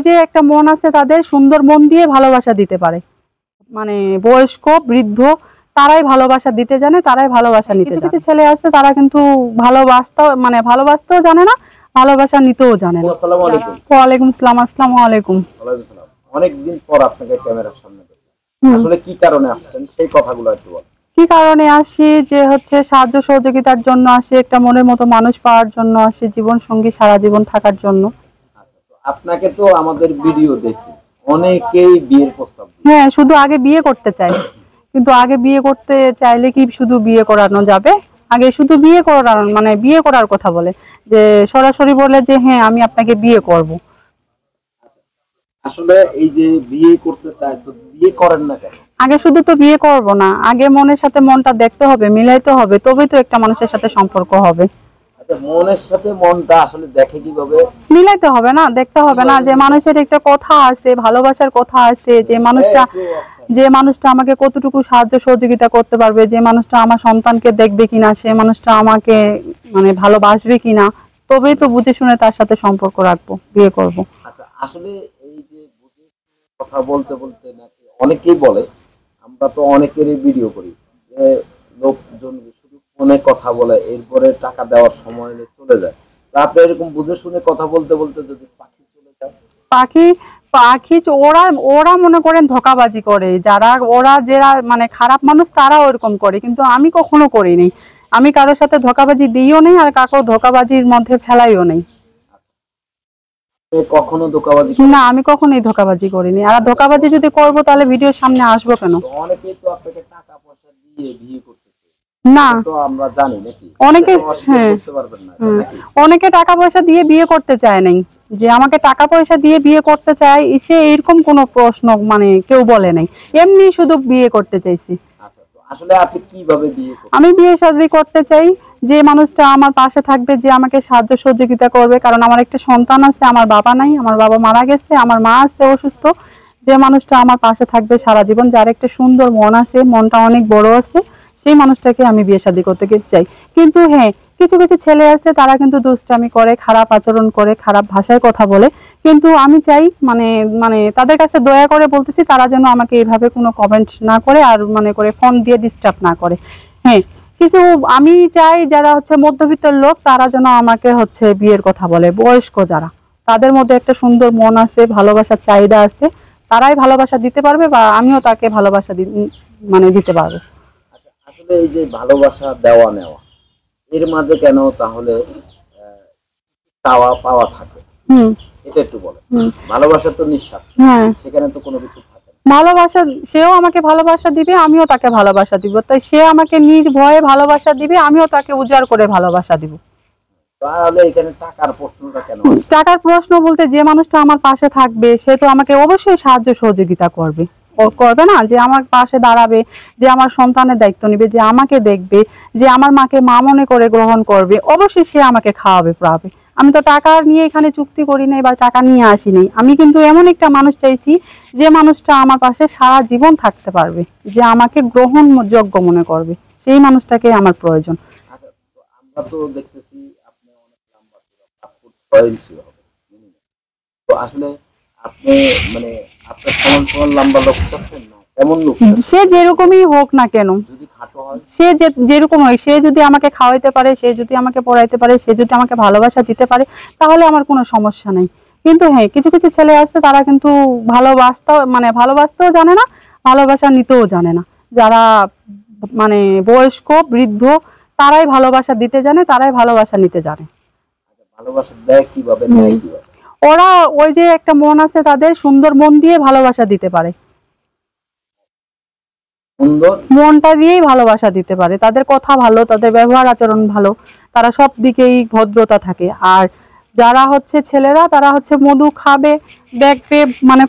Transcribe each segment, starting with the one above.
যে একটা মন আছে তাদের, সুন্দর মন দিয়ে ভালোবাসা দিতে পারে। মানে বয়স্ক বৃদ্ধ তারাই ভালোবাসা দিতে জানে, তারাই ভালোবাসা নিতে জানে। কিছু ছেলে আছে তারা কিন্তু ভালোবাসতেও জানে না, ভালোবাসা নিতেও জানে না। আসসালামু আলাইকুম। ওয়ালাইকুম আসসালাম। আসসালামু আলাইকুম। ওয়ালাইকুম আসসালাম। অনেকদিন পর আপনাকে ক্যামেরার সামনে দেখলাম, আসলে কি কারণে আসছেন সেই কথাগুলো একটু বলেন। কি কারণে আসি, যে হচ্ছে সাহায্য সহযোগিতার জন্য আসি, একটা মনের মতো মানুষ পাওয়ার জন্য আসি, জীবন সঙ্গী সারা জীবন থাকার জন্য। আপনাকে তো আমাদের ভিডিও দেখি অনেকেই বিয়ের প্রস্তাব দেয়। হ্যাঁ, শুধু আগে বিয়ে করতে চাই, কিন্তু আগে বিয়ে করতে চাইলে কি শুধু বিয়ে করানো যাবে? আগে শুধু বিয়ে করার বিয়ে করার কথা বলে, যে সরাসরি বলে যে হ্যাঁ আমি আপনাকে বিয়ে করব। আসলে এই যে বিয়ে করতে চায় তো বিয়ে করেন না কেন? আগে শুধু তো বিয়ে করব না, আগে মনের সাথে মনটা দেখতে হবে, মিলাইতে হবে, তবেই তো একটা মানুষের সাথে সম্পর্ক হবে। আচ্ছা, মনের সাথে মনটা আসলে দেখে কিভাবে? মিলাইতে হবে না, দেখতে হবে না যে মানুষের একটা কথা আছে, ভালোবাসার কথা আছে, যে মানুষটা আমাকে কতটুকু সাহায্য সহযোগিতা করতে পারবে, যে মানুষটা আমার সন্তানকে দেখবে কিনা, সে মানুষটা আমাকে ভালোবাসবে কিনা, তবেই তো বুঝে শুনে তার সাথে সম্পর্ক রাখবো, বিয়ে করব। আচ্ছা, আসলে এই যে বুঝে কথা বলতে বলতে নাকি অনেকেই বলে, আমরা তো অনেকেরই ভিডিও করি যে লোকজন শুধু ফোনে কথা বলে এরপরে টাকা দেওয়ার সময় চলে যায়। তা আপনি এরকম বুঝে শুনে কথা বলতে বলতে যদি পাখি চলে যায়? পাখি পাখি ওরা ওরা মনে করেন ধোঁকাবাজি করে, যারা খারাপ মানুষ তারা ওরকম করে, কিন্তু আমি কখনো করিনি। আমি কারোর সাথে ধোঁকাবাজি দিইও নেই, আর কাকেও ধোঁকাবাজির মধ্যে ফেলাইও নেই। কখনো ধোঁকাবাজি? না, আমি কখনোই ধোঁকাবাজি করিনি। আর ধোঁকাবাজি যদি করবো তাহলে ভিডিওর সামনে আসবো কেন? অনেকেই তো আপনাকে টাকা পয়সা দিয়ে বিয়ে করতেছে, না তো আমরা জানি নাকি অনেকে, হ্যাঁ করতে পারবেন না নাকি? অনেকে টাকা পয়সা দিয়ে বিয়ে করতে চায় নাই, যে আমাকে টাকা পয়সা দিয়ে বিয়ে করতে চায় সে এরকম কোনো প্রশ্ন কেউ বলে নাই, এমনি শুধু বিয়ে করতে চাইছি। আচ্ছা, তো আসলে আপনি কিভাবে বিয়ে করবেন? আমি বিয়ে শাদী করতে চাই, যে মানুষটা আমার পাশে থাকবে, যে আমাকে সাহায্য সহযোগিতা করবে, কারণ আমার একটা সন্তান আছে, আমার বাবা নাই, আমার বাবা মারা গেছে, আমার মা আছে অসুস্থ। যে মানুষটা আমার পাশে থাকবে সারা জীবন, যার একটা সুন্দর মন আছে, মনটা অনেক বড় আছে, সেই মানুষটাকে আমি বিয়ে শাদী করতে চাই। কিন্তু হ্যাঁ, কিছু কিছু ছেলে আছে তারা কিন্তু দুষ্টামি করে, খারাপ আচরণ করে, খারাপ ভাষায় কথা বলে, কিন্তু আমি চাই তাদের কাছে দয়া করে বলতেছি তারা যেন আমাকে এইভাবে কোনো কমেন্ট না করে, আর ফোন দিয়ে ডিস্টার্ব না করে। হ্যাঁ, কিছু আমি চাই যারা হচ্ছে মধ্যবিত্তের লোক তারা যেন আমাকে হচ্ছে বিয়ের কথা বলে, বয়স্ক যারা, তাদের মধ্যে একটা সুন্দর মন আছে, ভালোবাসার চাহিদা আছে, তারাই ভালোবাসা দিতে পারবে, বা আমিও তাকে ভালোবাসা দিতে পারবো। আচ্ছা, আসলে এই যে ভালোবাসা দেওয়া নেওয়া এর মাঝে কেন তাহলে চাওয়া পাওয়া থাকে? এটা একটু বলেন। ভালোবাসা তো নিঃস্বার্থ, সেখানে তো কোনো কিছু থাকে না। ভালোবাসা, সেও আমাকে ভালোবাসা দিবে, আমিও তাকে ভালোবাসা দিব, তাই সে আমাকে নির্ভয়ে ভালোবাসা দিবে, আমিও তাকে উজাড় করে ভালোবাসা দিব। তাহলে এখানে টাকার প্রশ্নটা কেন? টাকার প্রশ্ন বলতে, যে মানুষটা আমার পাশে থাকবে সে তো আমাকে অবশ্যই সাহায্য সহযোগিতা করবে, করবে না? যে আমার পাশে দাঁড়াবে, যে আমার সন্তানের দায়িত্ব নেবে, যে আমাকে দেখবে, যে আমার মাকে মা মনে করে গ্রহণ করবে, অবশ্যই সে আমাকে খাওয়াবে পড়াবে। আমি তো টাকা নিয়ে এখানে চুক্তি করি নাই বা টাকা নিয়ে আসি নাই, আমি কিন্তু এমন একটা মানুষ চাইছি যে মানুষটা আমার পাশে সারা জীবন থাকতে পারবে, যে আমাকে গ্রহণযোগ্য মনে করবে, সেই মানুষটাকে আমার প্রয়োজন। আচ্ছা, তো আমরা তো দেখতেছি আপনি অনেক লম্বা, 5 ইঞ্চি হবে, তো আসলে আপনি আপনার সমান সমান লম্বা লোক চাচ্ছেন না এমন লোক? সে যেরকমই হোক না কেন, যদি খাটো হয়, সে যেরকম হয়, সে যদি আমাকে খাওয়াইতে পারে, সে যদি আমাকে পড়াইতে পারে, সে যদি আমাকে ভালোবাসা দিতে পারে, তাহলে আমার কোনো সমস্যা নেই। কিন্তু হ্যাঁ, কিছু কিছু ছেলে আছে তারা কিন্তু ভালোবাসতেও জানে না, ভালোবাসা নিতেও জানে না। যারা বয়স্ক বৃদ্ধ তারাই ভালোবাসা দিতে জানে, তারাই ভালোবাসা নিতে জানে। ভালোবাসা দেয় কিভাবে, নেয় কিভাবে? ওরা ওই যে একটা মন আছে তাদের, সুন্দর মন দিয়ে ভালোবাসা দিতে পারে, মনটা দিয়েই ভালোবাসা দিতে পারে। তাদের কথা ভালো, তাদের ব্যবহার আচরণ ভালো, তারা সব দিকেই ভদ্রতা থাকে। আর যারা হচ্ছে ছেলেরা, তারা হচ্ছে মধু খাবে, দেখবে,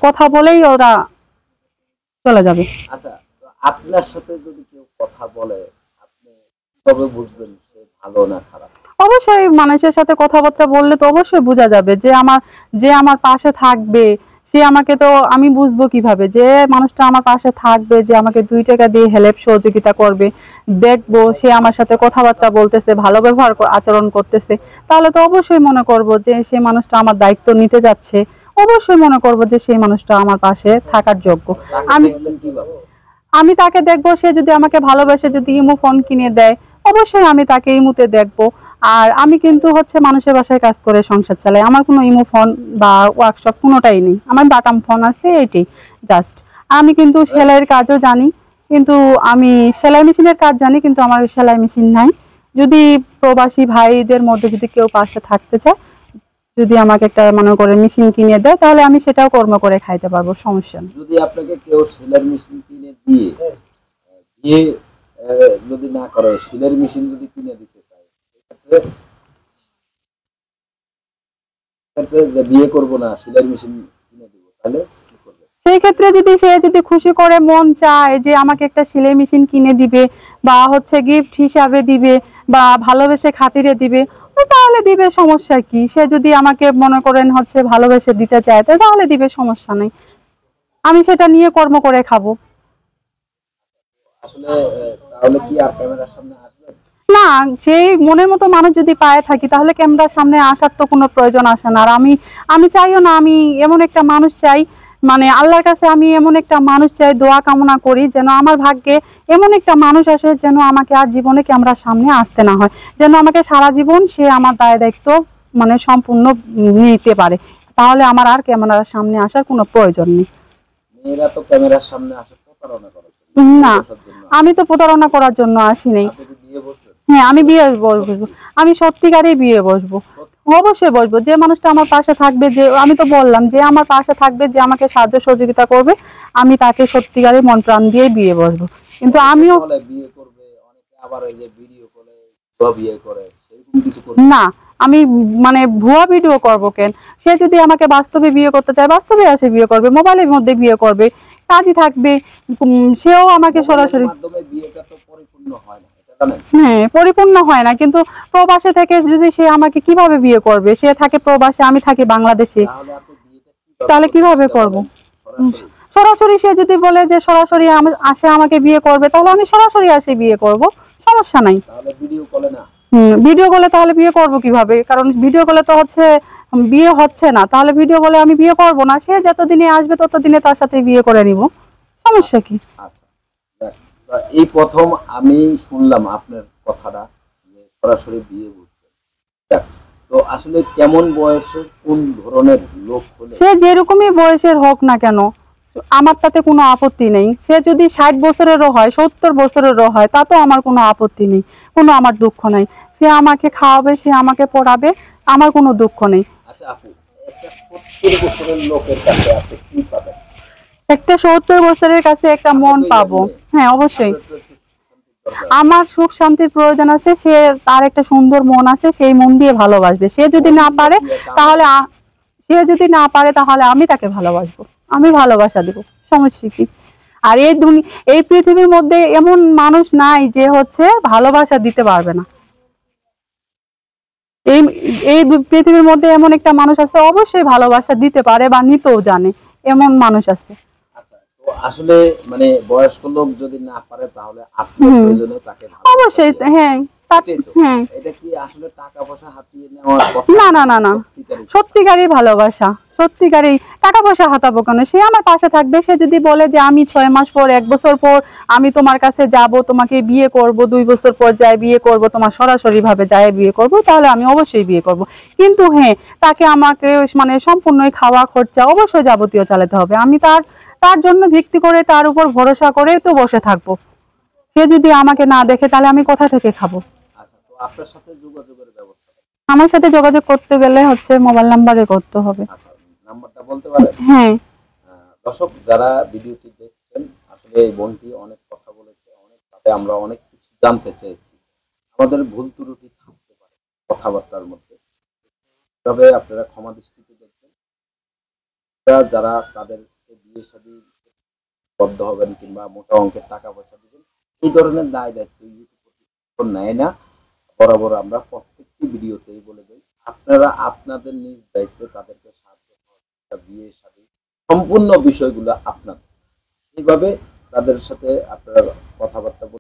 কথা বলেই ওরা চলে যাবে। আচ্ছা, আপনার সাথে যদি কেউ কথা বলে আপনি কিভাবে বুঝবেন সে ভালো না খারাপ? অবশ্যই মানুষের সাথে কথাবার্তা বললে তো অবশ্যই বোঝা যাবে, যে আমার পাশে থাকবে, সে আমাকে, তো আমি বুঝবো কিভাবে যে মানুষটা আমার পাশে থাকবে, যে আমাকে 2 টাকা দিয়ে হেল্প সহযোগিতা করবে, দেখবো সে আমার সাথে কথাবার্তা বলতেছে, ভালো ব্যবহার আচরণ করতেছে, তাহলে তো অবশ্যই মনে করব যে সে মানুষটা আমার দায়িত্ব নিতে যাচ্ছে, অবশ্যই মনে করব যে সেই মানুষটা আমার পাশে থাকার যোগ্য। তাকে আমি দেখবেন কিভাবে? আমি তাকে দেখবো, সে যদি আমাকে ভালোবেসে যদি ইমো ফোন কিনে দেয়, অবশ্যই আমি তাকে ইমুতে দেখবো। আর আমি কিন্তু হচ্ছে মানুষের বাসায় কাজ করে সংসার চালাই, আমার কোনো ইমো ফোন বা ওয়ার্কশপ কোনোটাই নেই, আমার বাটাম ফোন আছে এইটাই জাস্ট। আমি কিন্তু সেলাইয়ের কাজও জানি, কিন্তু আমি সেলাই মেশিনের কাজ জানি, কিন্তু আমার সেলাই মেশিন নাই। যদি প্রবাসী ভাইদের মধ্যে যদি কেউ পাশে থাকতে চায়, যদি আমাকে একটা মনে করে মেশিন কিনে দেয়, তাহলে আমি সেটাও কর্ম করে খাইতে পারবো, সমস্যা নেই। যদি আপনাকে কেউ সেলাই মেশিন কিনে দিয়ে বিয়ে যদি না করে, সেলাই মেশিন যদি কিনে দিতে চায়, সেক্ষেত্রে সেক্ষেত্রে যে বিয়ে করব না, সেলাই মেশিন কিনে দিব, তাহলে কি করবে? সেই ক্ষেত্রে যদি সে যদি খুশি করে মন চায় যে আমাকে একটা সেলাই মেশিন কিনে দিবে বা হচ্ছে গিফট হিসাবে দিবে বা ভালোবেসে খাতিরে দিবে, তো তাহলে দিবে, সমস্যা কি? সে যদি আমাকে মনে করেন হচ্ছে ভালোবেসে দিতে চায়, তো তাহলে দিবে, সমস্যা নেই, আমি সেটা নিয়ে কর্ম করে খাবো। আসলে তাহলে কি আর ক্যামেরার সামনে আসবেন? না, সেই মনের মতো মানুষ যদি পায়ে থাকি, তাহলে ক্যামেরার সামনে আসার তো কোনো প্রয়োজন আসে না। আর আমি আমি চাইও না, আমি এমন একটা মানুষ চাই, মানে আল্লাহর কাছে আমি এমন একটা মানুষ চাই, দোয়া কামনা করি যেন আমার ভাগ্যে এমন একটা মানুষ আসে যেন আমাকে আর জীবনে ক্যামেরার সামনে আসতে না হয়, যেন আমাকে সারা জীবন সে আমার দায় দায়িত্ব মানে সম্পূর্ণ নিতে পারে, তাহলে আমার আর ক্যামেরার সামনে আসার কোনো প্রয়োজন নেই। মেয়েরা তো ক্যামেরার সামনে আসে প্রতারণা করার জন্য, না, বিয়ে বসার জন্য। আমি তো প্রতারণা করার জন্য আসি নাই। আপনি কি বিয়ে বসবেন? হ্যাঁ, আমি বিয়ে বসবো, আমি সত্যিকারই বিয়ে বসবো, অবশ্যই বসবো। যে মানুষটা আমার পাশে থাকবে, যে আমি তো বললাম যে আমার পাশে থাকবে, যে আমাকে সাহায্য সহযোগিতা করবে, আমি তাকে সত্যিকারের মন প্রাণ দিয়ে বিয়ে বসবো। কিন্তু অনেকে আমিও বলে বিয়ে করবে, অনেকে আবার এই যে ভিডিও করে ভুয়া বিয়ে করে, সেরকম কিছু করবে? না, আমি মানে ভুয়া ভিডিও করব কেন? সে যদি আমাকে বাস্তবে বিয়ে করতে চায়, বাস্তবে আসে বিয়ে করবে, মোবাইলের মধ্যে বিয়ে করবে, কাজই থাকবে। সেও আমাকে মোবাইলের সরাসরি, মাধ্যমে বিয়েটা তো পরিপূর্ণ হয় না, এটা জানেন? হ্যাঁ, পরিপূর্ণ হয় না, কিন্তু প্রবাসে থেকে যদি সে আমাকে কিভাবে বিয়ে করবে? সে থাকে প্রবাসে, আমি থাকি বাংলাদেশে, তাহলে আপনি বিয়েটা কিভাবে তাহলে করবেন কিভাবে সেটা করব? বলেন সরাসরি। সরাসরি সে যদি বলে যে সরাসরি আসে আমাকে বিয়ে করবে, তাহলে আমি সরাসরি আসে বিয়ে করব, সমস্যা নাই। তাহলে ভিডিও কলে না? ভিডিও কলে তাহলে বিয়ে করব কিভাবে? কারণ ভিডিও কলে তো হচ্ছে বিয়ে হচ্ছে না, তাহলে ভিডিও কলে আমি বিয়ে করব না। সে যতদিনে আসবে ততদিনে তার সাথে বিয়ে করে নিব, সমস্যা কি? আচ্ছা, দেখ, এই প্রথম আমি শুনলাম আপনার কথাটা, যে সরাসরি বিয়ে বলছেন। দেখ, তো আসলে কেমন বয়সের কোন ধরনের লোক হলে? সে যেরকমই বয়সের হোক না কেন, আমার তাতে কোনো আপত্তি নেই। সে যদি 60 বছরেরও হয়, 70 বছরেরও হয়, তাতেও আমার কোনো আপত্তি নেই, কোনো আমার দুঃখ নাই। সে আমাকে খাওয়াবে, সে আমাকে পড়াবে, আমার কোনো দুঃখ নেই। আচ্ছা আপু, একটা 70 বছরের লোকের কাছে আপনি কি পাবেন? একটা 70 বছরের কাছে একটা আপনি মন তো ইয়াং পাবো। মেয়ে, হ্যাঁ, অবশ্যই। আপনার তো একটু শান্তির দরকার। আমার সুখ শান্তির প্রয়োজন আছে, সে তার একটা সুন্দর মন আছে, সেই মন দিয়ে ভালোবাসবে। সে যদি মন না দিয়ে পারে কি আর কাম তাহলে হয়? সে যদি না পারে তাহলে আমি তাকে ভালোবাসবো, আমি ভালোবাসা দেবো, সমস্যা কি? আর এই পৃথিবীর মধ্যে এমন মানুষ নাই যে হচ্ছে ভালোবাসা দিতে পারবে না। এই এই পৃথিবীর মধ্যে এমন একটা মানুষ আছে, অবশ্যই ভালোবাসা দিতে পারে বা নিতেও জানে, এমন মানুষ আছে। আচ্ছা, তো আসলে মানে বয়স্ক লোক যদি না পারে, তাহলে আপনার হুম, প্রয়োজনে তাকে ভালোবাসা অবশ্যই, দেওয়া। হ্যাঁ। এটাই তো। হ্যাঁ, এটা কি আসলে টাকা পয়সা হাতিয়ে নেওয়ার কথা, না না না না না, সত্যিকারের কথা? সত্যিকারই ভালোবাসা, সত্যিকারই। টাকা পয়সা হাতাবো কেন? সে আমার পাশে থাকবে। সে যদি বলে যে আমি 6 মাস পর, 1 বছর পর আমি তোমার কাছে যাব, তোমাকে বিয়ে করব, 2 বছর পর যাই বিয়ে করব, তোমার সরাসরি ভাবে যাই বিয়ে করব, তাহলে আমি অবশ্যই বিয়ে করব। কিন্তু হ্যাঁ, তাকে আমাকে মানে সম্পূর্ণই খাওয়া খরচা অবশ্যই যাবতীয় চালাতে হবে। আমি তার তার জন্য ভিত্তি করে, তার উপর ভরসা করে তো বসে থাকবো। সে যদি আমাকে না দেখে, তাহলে আমি কোথা থেকে খাবো? আচ্ছা, তো আপনার সাথে যোগাযোগের ব্যবস্থা? আমার সাথে যোগাযোগ করতে গেলে হচ্ছে মোবাইল নাম্বারে করতে হবে। আচ্ছা, নাম্বারটা বলতে পারেন? হ্যাঁ। দর্শক যারা ভিডিওটি দেখছেন, আসলে এই বোনটি অনেক কথা বলেছে, অনেক ভাবে আমরা অনেক কিছু জানতে চেয়েছি। আমাদের ভুল ত্রুটি থাকতে পারে কথাবার্তার মধ্যে, তবে আপনারা ক্ষমা দৃষ্টিতে দেখবেন। যারা তাদের বিয়ে শাদী বদ্ধ হবেন কিংবা মোটা অঙ্কের টাকা পয়সা দিবেন, এই ধরনের দায় দায়িত্ব ইউটিউব কর্তৃপক্ষ নেয় না। বরাবর আমরা প্রত্যেকটি ভিডিওতেই বলে দিই, আপনারা আপনাদের নিজ দায়িত্বে তাদেরকে সাহায্য সহযোগিতা, বিয়ে শাদী সম্পূর্ণ বিষয়গুলো আপনাদের, এইভাবে তাদের সাথে আপনারা কথাবার্তা